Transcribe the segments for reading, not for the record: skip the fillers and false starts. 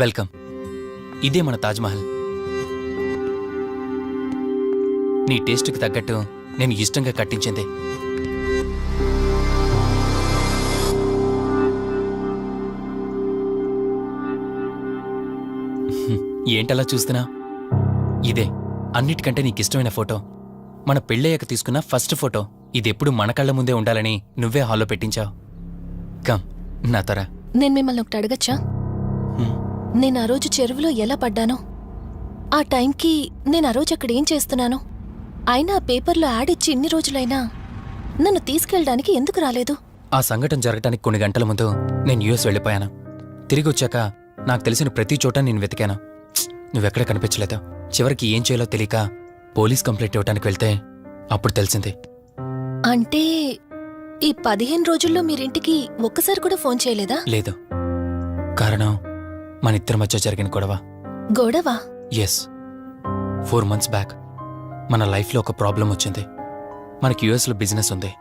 Welcome. ఇదే మన తాజ్మహల్. నీ టేస్ట్కి తగ్గట్టు నేను ఇష్టంగా కట్టించింది. ఏంటలా చూస్తున్నా? ఇదే అన్నిటికంటే నీకిష్టమైన ఫోటో. మన పెళ్ళయ్యాక తీసుకున్న ఫస్ట్ ఫోటో. ఇదెప్పుడు మన కళ్ళ ముందే ఉండాలని నువ్వే హాల్లో పెట్టించావు. కమ్ నా తరా. నేను మిమ్మల్ని ఒకటి అడగచ్చా? నేను ఆ రోజు చెరువులో ఎలా పడ్డానో, ఆ టైంకి నేను ఆ రోజు అక్కడ ఏం చేస్తున్నానో, అయినా ఆ పేపర్లో యాడ్ ఇచ్చి ఇన్ని రోజులైనా నన్ను తీసుకెళ్ళడానికి ఎందుకు రాలేదు? ఆ సంఘటన జరగటానికి కొన్ని గంటల ముందు నేను యుఎస్ వెళ్ళిపోయాను. తిరిగి వచ్చాక నాకు తెలిసిన ప్రతి చోట నేను వెతికాను. నువ్వెక్కడ కనిపించలేదు. చివరికి ఏం చేయాలో తెలియక పోలీస్ కంప్లైంట్ ఇవ్వడానికి వెళ్తే అప్పుడు తెలిసింది. అంటే ఈ 15 రోజుల్లో మీరింటికి ఒక్కసారి కూడా ఫోన్ చేయలేదా? లేదు. కారణం మన ఇద్దరి మధ్య జరిగిన గొడవ. గొడవ? ఎస్. 4 months బ్యాక్ మన లైఫ్లో ఒక ప్రాబ్లం వచ్చింది. మనకి యుఎస్లో బిజినెస్ ఉంది.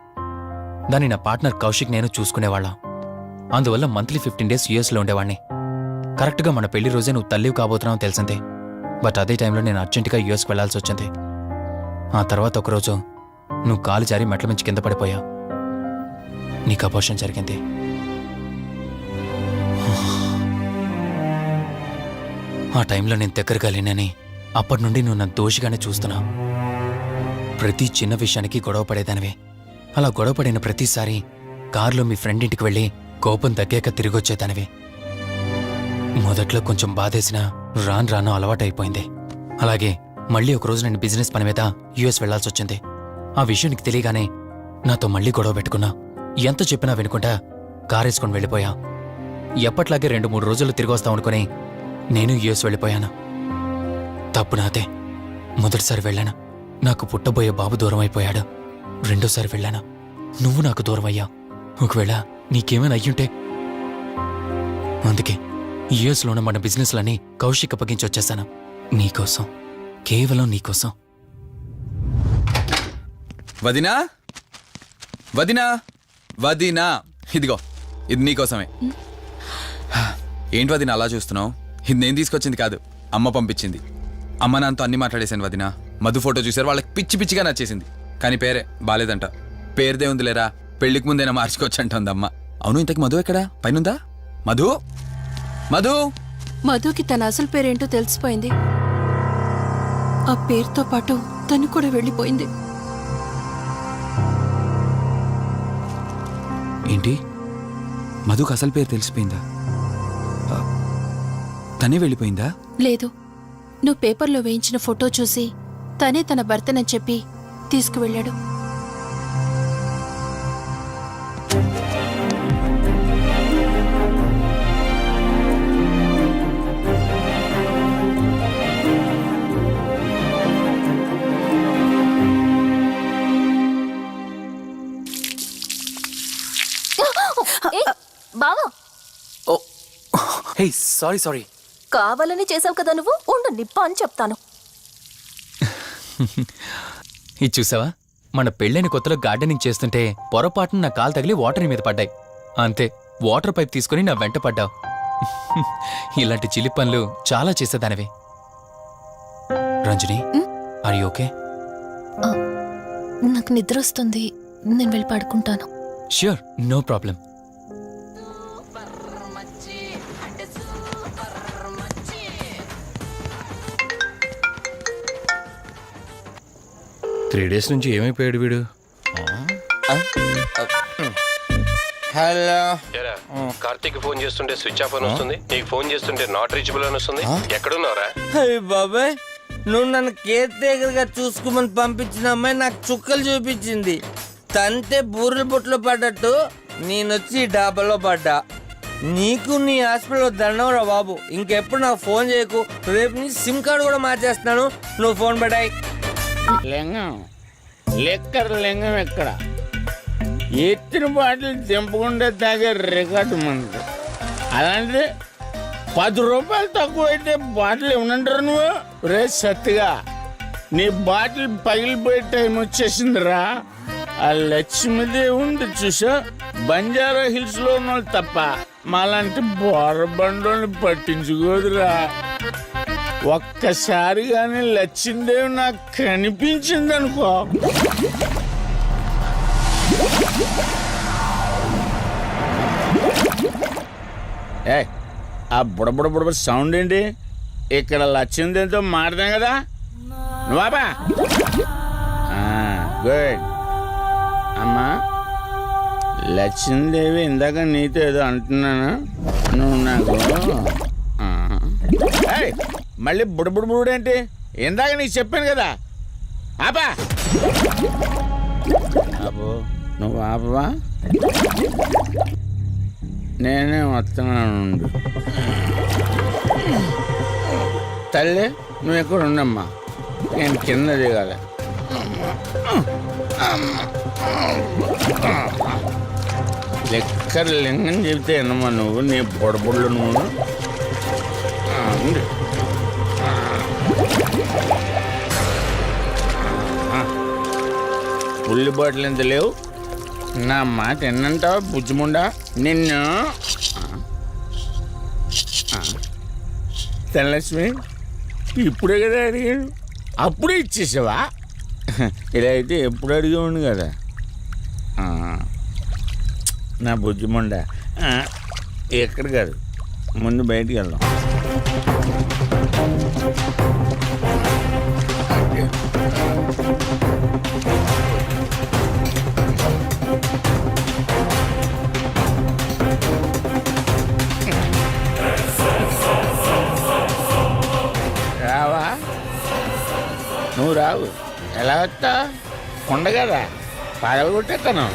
దాన్ని నా పార్ట్నర్ కౌశిక్ నేను చూసుకునేవాళ్ళం. అందువల్ల మంత్లీ 15 days యుఎస్లో ఉండేవాణ్ణి. కరెక్ట్గా మన పెళ్లి రోజే నువ్వు తల్లివి కాబోతున్నావు తెలిసిందే. బట్ అదే టైంలో నేను అర్జెంటుగా యుఎస్కి వెళ్లాల్సి వచ్చింది. ఆ తర్వాత ఒకరోజు నువ్వు కాలు జారి మెట్ల మించి కింద పడిపోయావు. నీకు అబార్షన్ జరిగింది. ఆ టైంలో నేను దగ్గరగా లేనని అప్పటి నుండి నువ్వు నన్ను దోషిగానే చూస్తున్నావు. ప్రతి చిన్న విషయానికి గొడవ పడేదానివే. అలా గొడవ పడిన ప్రతిసారి కారులో మీ ఫ్రెండ్ ఇంటికి వెళ్ళి కోపం తగ్గాక తిరిగొచ్చేదానివి. మొదట్లో కొంచెం బాధేసినా రాను అలవాటైపోయింది. అలాగే మళ్ళీ ఒకరోజు నేను బిజినెస్ పని మీద యుఎస్ వెళ్లాల్సి వచ్చింది. ఆ విషయం నీకు తెలియగానే నాతో మళ్ళీ గొడవ పెట్టుకున్నా. ఎంత చెప్పినా వినుకుంటా కారేసుకొని వెళ్ళిపోయా. ఎప్పట్లాగే 2-3 రోజులు తిరిగి వస్తాం అనుకుని నేను యుఎస్ వెళ్ళిపోయాను. తప్పు నాదే. మొదటిసారి వెళ్ళాను, నాకు పుట్టబోయే బాబు దూరం అయిపోయాడు. రెండోసారి వెళ్ళాను, నువ్వు నాకు దూరం అయ్యా. ఒకవేళ నీకేమైనా అయ్యుంటే. అందుకే యుఎస్లోనే మన బిజినెస్లని కౌశిక్ అప్పగించి వచ్చేసాను. నీకోసం, కేవలం నీకోసం. వదినా, వదినా, వదినా, ఇదిగో ఇది నీకోసమే. ఏంటి వదినా అలా చూస్తున్నావు? ఇది నేను తీసుకొచ్చింది కాదు, అమ్మ పంపించింది. అమ్మ నాన్నతో అన్ని మాట్లాడేశాను వదినా. మధు ఫోటో చూసారు, వాళ్ళకి పిచ్చిగా నచ్చేసింది. కానీ పేరే బాలేదంట. పేరుదే ఉందిలేరా, పెళ్లికి ముందైనా మార్చుకోవచ్చు అంటుంది అమ్మ. అవును, ఇంతకి మధు ఎక్కడా? పైనుందా? మధు, మధు. మధుకి తన అసలు పేరేంటో తెలిసిపోయింది. ఆ పేరుతో పాటు తను కూడా వెళ్ళిపోయింది. ఏంటి? మధుకు అసలు పేరు తెలిసిపోయిందా? తనే వెళ్ళిపోయిందా? లేదు, నువ్వు పేపర్లో వేయించిన ఫోటో చూసి తనే తన భర్తనని చెప్పి తీసుకువెళ్ళాడు. బావా, హే, సారీ. కావాలని చేసావు కదా నువ్వు. ఉండు, నిప్ప అని చెప్తాను. ఇది చూసావా? మన పెళ్ళైన కొత్తలో గార్డెనింగ్ చేస్తుంటే పొరపాటున నా కాలు తగిలి వాటర్ మీద పడ్డాయి. అంతే, వాటర్ పైప్ తీసుకుని నా వెంట పడ్డావు. ఇలాంటి చిలి పనులు చాలా చేసేదానివి. Ranjani, are you okay? నాకు నిద్ర వస్తుంది, నేను వెళ్ళి పడుకుంటాను. Sure, no problem. Three days నుంచి ఏమైపోయాడు వీడు? హలో, కార్తీక్ ఫోన్ చేస్తుంటే స్విచ్ ఆఫ్ అని వస్తుంది, నీకు ఫోన్ చేస్తుంటే నాట్ రీచబుల్ అని వస్తుంది. ఎక్కడున్నారా? బాబాయ్, నువ్వు నన్ను కేర్ టేకర్ గా చూసుకోమని పంపించిన అమ్మాయి నాకు చుక్కలు చూపించింది. తంతే బూరెల బొట్లో పడ్డట్టు నేనొచ్చి డాబాలో పడ్డా. నీకు నీ హాస్పిటల్లో దండంరా బాబు. ఇంకెప్పుడు నాకు ఫోన్ చేయకు. రేపు నీ సిమ్ కార్డు కూడా మార్చేస్తున్నాను. నువ్వు ఫోన్ పడాయి. లింగం లెక్కర లింగం ఎక్కడ? ఎత్తిన బాటిల్ తెంపకుండా తాగే రికార్డు మనది. అలాంటిది 10 రూపాయలు తక్కువ అయితే బాటిల్ ఇవ్వనంటారు నువ్వు? రే సత్తిగా, నీ బాటిల్ పగిలిపోయే టైం వచ్చేసిందిరా. ఆ లక్ష్మీదేవి ఉంది చూసా, బంజారా హిల్స్ లో ఉన్న వాళ్ళు తప్ప మాలాంటి బోరబండోని పట్టించుకోదురా. ఒక్కసారి కానీ లచ్చిందేవి నాకు కనిపించింది అనుకో, ఏ ఆ బుడబుడ సౌండ్ ఏంటి? ఇక్కడ లచ్చిందేవితో మాట్లాడాం కదా నువ్వా? గుడ్. అమ్మా లక్ష్మీదేవి, ఇందాక నీతో ఏదో అంటున్నాను, నువ్వు నాకు ఏయ్, మళ్ళీ బుడబుడు ఏంటి? ఇందాక నీకు చెప్పాను కదా ఆపా. ఆపో, నువ్వు ఆపవా? నేనే వస్తున్నాను. తల్లి నువ్వు ఎక్కడ ఉండమ్మా, నేను కింద దిగాలి. లెక్కర్ లింగం చెబితే ఎన్నమ్మా నువ్వు, నీ బొడబుళ్ళు నువ్వు. పుల్లి బాటిల్ ఎంత లేవు, నా మాట ఎన్నంటావా బుజ్జిముండా నిన్ను? ధనలక్ష్మి ఇప్పుడే కదా అడిగాడు, అప్పుడే ఇచ్చేసావా? ఇలా అయితే ఎప్పుడు అడిగేవాడు కదా నా బుజ్జిముండ. ఎక్కడ కాదు, ముందు బయటికి వెళ్దాం. రావా? నువ్వు రావు, ఎలా వస్తా? కొండ కదా, పగలగొట్టేస్తాను.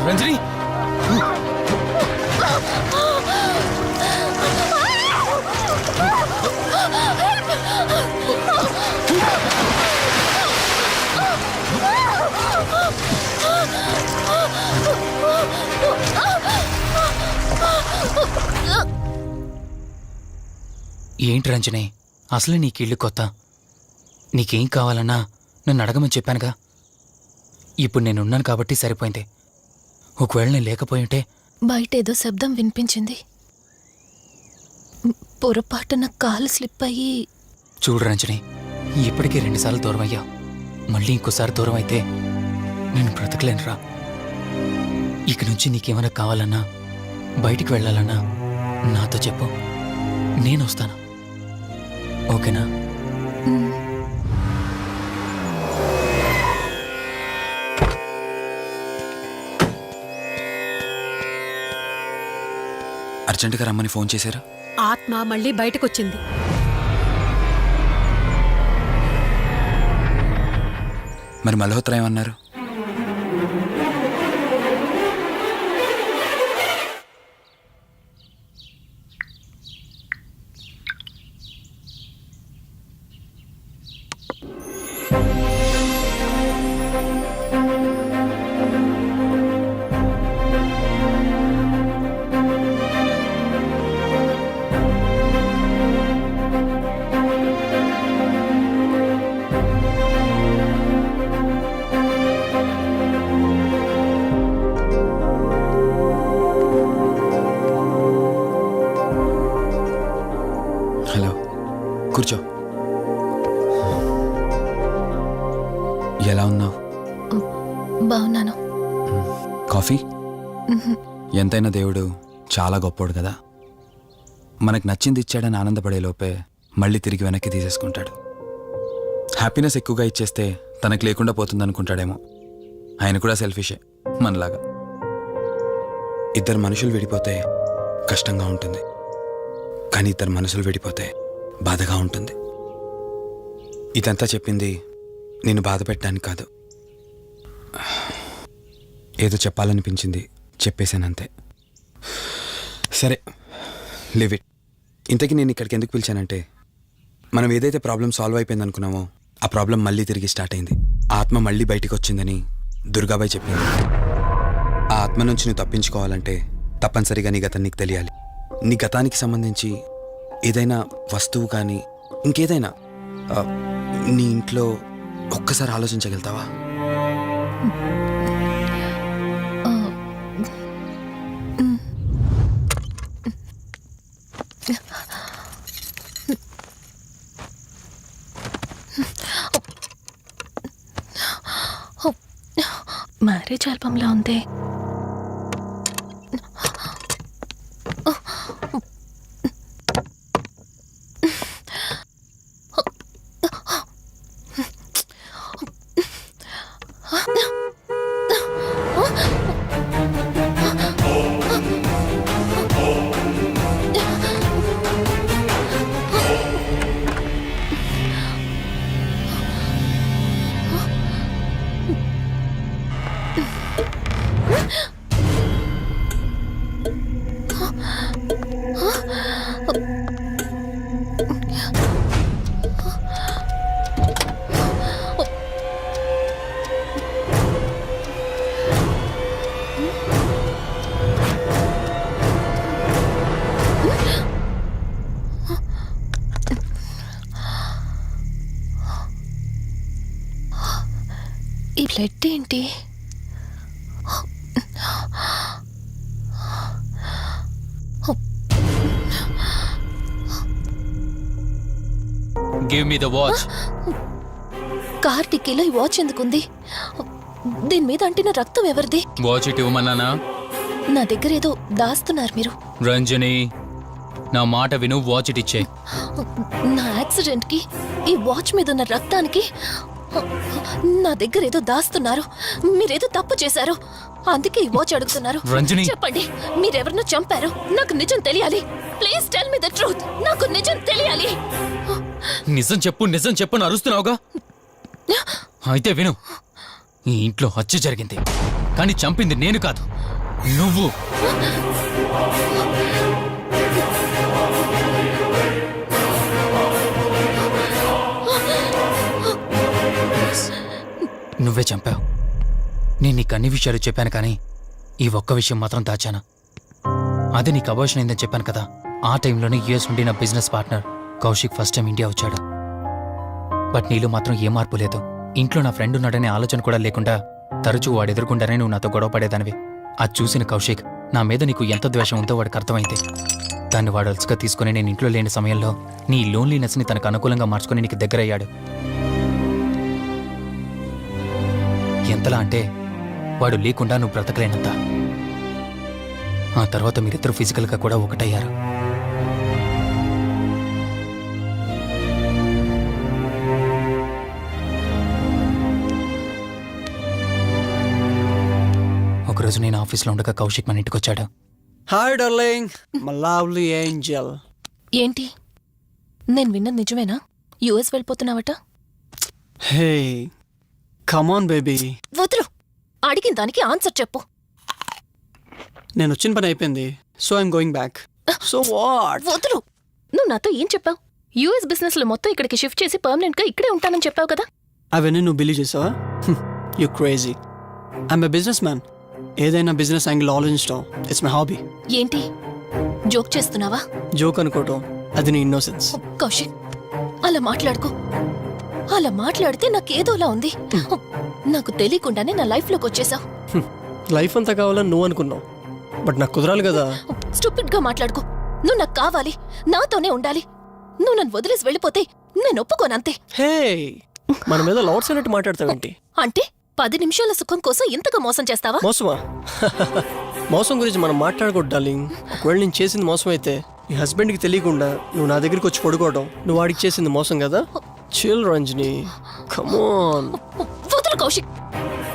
రంజని, ఏంటి రంజని, అసలే నీకు ఇల్లు కొత్త, నీకేం కావాలన్నా నన్ను అడగమని చెప్పానుగా. ఇప్పుడు నేనున్నాను కాబట్టి సరిపోయింది. ఒకవేళ నేను లేకపోయింటే బయట ఏదో శబ్దం వినిపించింది. పొరపాటున కాలు స్లిప్ అయ్యి. చూడు రంజని, ఇప్పటికే 2 సార్లు దూరం అయ్యా. మళ్ళీ ఇంకోసారి దూరం అయితే నేను బ్రతకలేనురా. ఇక నుంచి నీకేమైనా కావాలన్నా, బయటికి వెళ్ళాలన్నా నాతో చెప్పు, నేను వస్తాను. ఓకేనా? అర్జెంటుగా రమ్మని ఫోన్ చేశారా? ఆత్మ మళ్ళీ బయటకొచ్చింది. మరి మల్హోత్రా ఏమన్నారు? హలో, కూర్చో. ఎలా ఉన్నావు? బాగున్నాను. కాఫీ? ఎంతైనా దేవుడు చాలా గొప్పోడు కదా. మనకు నచ్చింది ఇచ్చాడని ఆనందపడే లోపే మళ్ళీ తిరిగి వెనక్కి తీసేసుకుంటాడు. హ్యాపీనెస్ ఎక్కువగా ఇచ్చేస్తే తనకు లేకుండా పోతుందనుకుంటాడేమో. ఆయన కూడా సెల్ఫిషే మనలాగా. ఇద్దరు మనుషులు విడిపోతే కష్టంగా ఉంటుంది, కానీ ఇద్దరు మనసులు విడిపోతే బాధగా ఉంటుంది. ఇదంతా చెప్పింది నేను బాధ పెట్టడానికి కాదు. ఏదో చెప్పాలనిపించింది, చెప్పేశానంతే. సరే, లివ్ ఇట్. ఇంతకీ నేను ఇక్కడికి ఎందుకు పిలిచానంటే, మనం ఏదైతే ప్రాబ్లం సాల్వ్ అయిపోయింది అనుకున్నామో ఆ ప్రాబ్లం మళ్ళీ తిరిగి స్టార్ట్ అయింది. ఆత్మ మళ్ళీ బయటికి వచ్చిందని దుర్గాబాయ్ చెప్పింది. ఆ ఆత్మ నుంచి నువ్వు తప్పించుకోవాలంటే తప్పనిసరిగా నీ గతం నీకు తెలియాలి. నీ గతానికి సంబంధించి ఏదైనా వస్తువు కానీ ఇంకేదైనా నీ ఇంట్లో ఒక్కసారి ఆలోచించగలుగుతావా? మ్యారేజ్ ఆల్బంలా ఉంది. ఈ బ్లడ్ ఏంటి? Give me the watch. Car టిక్కీలో ఈ వాచ్ ఎందుకుంది? దీని మీద అంటిన రక్తం ఎవరిది? వాచ్ ఇటు ఇవ్వమన్నానా? నా దగ్గర ఏదో దాస్తున్నారు మీరు. రంజని, నా మాట విను, వాచ్ ఇటు ఇచ్చే. నా యాక్సిడెంట్ కి, ఈ వాచ్ మీద ఉన్న రక్తానికి నా దగ్గర ఏదో దాస్తున్నారు. మీరేదో తప్పు చేశారు, అందుకే ఈ వాచ్ అడుగుతున్నారు. రంజని, చెప్పండి, మీరెవరినో చంపారు. నాకు నిజం తెలియాలి. Please tell me the truth. నాకు నిజం తెలియాలి. నిజం చెప్పు, నిజం చెప్పు అని అరుస్తున్నావుగా. అయితే విను, ఈ ఇంట్లో హత్య జరిగింది, కానీ చంపింది నేను కాదు, నువ్వు. నువ్వే చంపావు. నేను నీకు అన్ని విషయాలు చెప్పాను, కానీ ఈ ఒక్క విషయం మాత్రం దాచాను. అదే నీకు అబార్షన్ అయిందని చెప్పాను కదా. ఆ టైంలోనే యుఎస్ నుండి నా business partner Kaushik first time India వచ్చాడు. బట్ నీలో మాత్రం ఏ మార్పు లేదు. ఇంట్లో నా ఫ్రెండ్ ఉన్నాడనే ఆలోచన కూడా లేకుండా తరచూ వాడు ఎదుర్కొండానే నువ్వు నాతో గొడవ పడేదానివి. అది చూసిన కౌశిక్ నా మీద నీకు ఎంత ద్వేషం ఉందో వాడికి అర్థమైంది. దాన్ని వాడు అలసుగా తీసుకుని నేను ఇంట్లో లేని సమయంలో నీ లోన్లీనెస్ని తనకు అనుకూలంగా మార్చుకుని నీకు దగ్గరయ్యాడు. ఎంతలా అంటే వాడు లేకుండా నువ్వు బ్రతకలేనంత. ఆ తర్వాత మీరిద్దరూ ఫిజికల్గా కూడా ఒకటయ్యారు. ఒకరోజు నేను ఆఫీస్లో ఉండగా కౌశిక్ మన ఇంటికి వచ్చాడు. Hi darling, my lovely angel. ఏంటి నేను విన్నది నిజమేనా? యుఎస్ వెళ్ళిపోతున్నావట? Hey come on baby. వదులు, అడిగిన దానికి ఆన్సర్ చెప్పు. నేను వచ్చిన పని అయిపోయింది, so I'm going back. So what? వదులు. నువ్వు నాతో ఏం చెప్పావు? యుఎస్ బిజినెస్ లో మొత్తం ఇక్కడికి షిఫ్ట్ చేసి పర్మనెంట్ గా ఇక్కడే ఉంటానని చెప్పావు కదా. అవన్నీ నువ్వు బిలీవ్ చేసావా? You crazy. I'm a business man. ఏదైనా బిజినెస్ యాంగిల్ ఆలోచించడం ఇట్స్ మై హాబీ. ఏంటి జోక్ చేస్తున్నావా? జోక్ అనుకోవటం అది నీ ఇన్నోసెన్స్. కౌశిక్ అలా మాట్లాడుకో. అలా మాట్లాడితే నాకేదోలా ఉంది. నాకు తెలియకుండానే నా లైఫ్ లోకి వచ్చేసావు. లైఫ్ అంతా కావాలని నువ్వు అనుకున్నావు, బట్ నాకు కుదరాలి కదా. స్టూపిడ్ గా మాట్లాడుకో. నువ్వు నాకు కావాలి, నాతోనే ఉండాలి. నువ్వు నన్ను వదిలేసి వెళ్ళిపోతే నేను ఒప్పుకోనంతే. హే మన మీద లవర్స్ అన్నట్టు మాట్లాడతావేంటి? అంటే 10 నిమిషాల సుఖం కోసం ఇంతగా మోసం చేస్తావా? మోసమా? మోసం గురించి మనం మాట్లాడకూడదు డార్లింగ్. ఒకవేళ నేను చేసింది మోసం అయితే నీ హస్బెండ్కి తెలియకుండా నువ్వు నా దగ్గరికి వచ్చి పడుకోవడం నువ్వు వాడికి చేసింది మోసం కదా. Chill Ranjani, come on. వదులు కౌశిక్,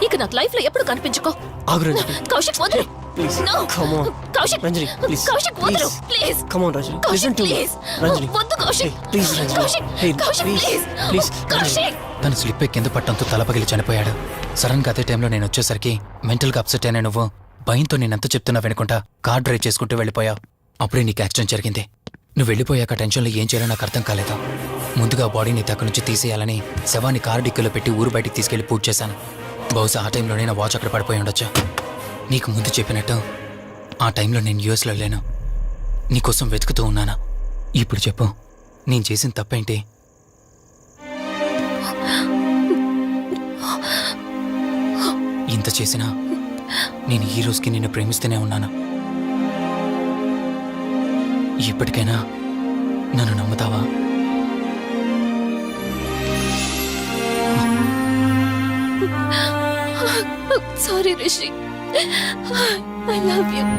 ఇక నాకు లైఫ్ లో ఎప్పుడు కనిపించుకో. ఆగు రంజని, కౌశిక్ వదులు. Please. No. Come on Kaushik, Ranjani, please. Kaushik వదులు please. Come on Ranjani, Kaushik listen to me. Please. Ranjani, వద్దు Kaushik. Please Ranjani. Kaushik, hey Kaushik please please. Please. Kaushik. తను స్లిప్ కింద పట్టడంతో తలపగిలి చనిపోయాడు. సడన్ గా అదే టైంలో నేను వచ్చేసరికి మెంటల్గా అప్సెట్ అయినా నువ్వు భయంతో నేనెంత చెప్తున్నా వినకుండా కార్ డ్రైవ్ చేసుకుంటూ వెళ్ళిపోయావు. అప్పుడే నీకు యాక్సిడెంట్ జరిగింది. నువ్వు వెళ్ళిపోయాక టెన్షన్లో ఏం చేయాలో నాకు అర్థం కాలేదు. ముందుగా బాడీని అక్కడి నుంచి తీసేయాలని శవాన్ని కారు డిక్కీలో పెట్టి ఊరు బయటికి తీసుకెళ్లి పూజ చేశాను. బహుశా ఆ టైంలోనే నా వాచ్ అక్కడ పడిపోయి ఉండొచ్చు. నీకు ముందు చెప్పినట్టు ఆ టైంలో నేను యూఎస్లో లేను. నీకోసం వెతుకుతూ ఉన్నాను. ఇప్పుడు చెప్పు, నేను చేసిన తప్పేంటి? ఇంత చేసినా నేను ఈ రోజుకి నిన్ను ప్రేమిస్తూనే ఉన్నాను. ఇప్పటికైనా నన్ను నమ్ముతావా? Sorry Rishi, I love you.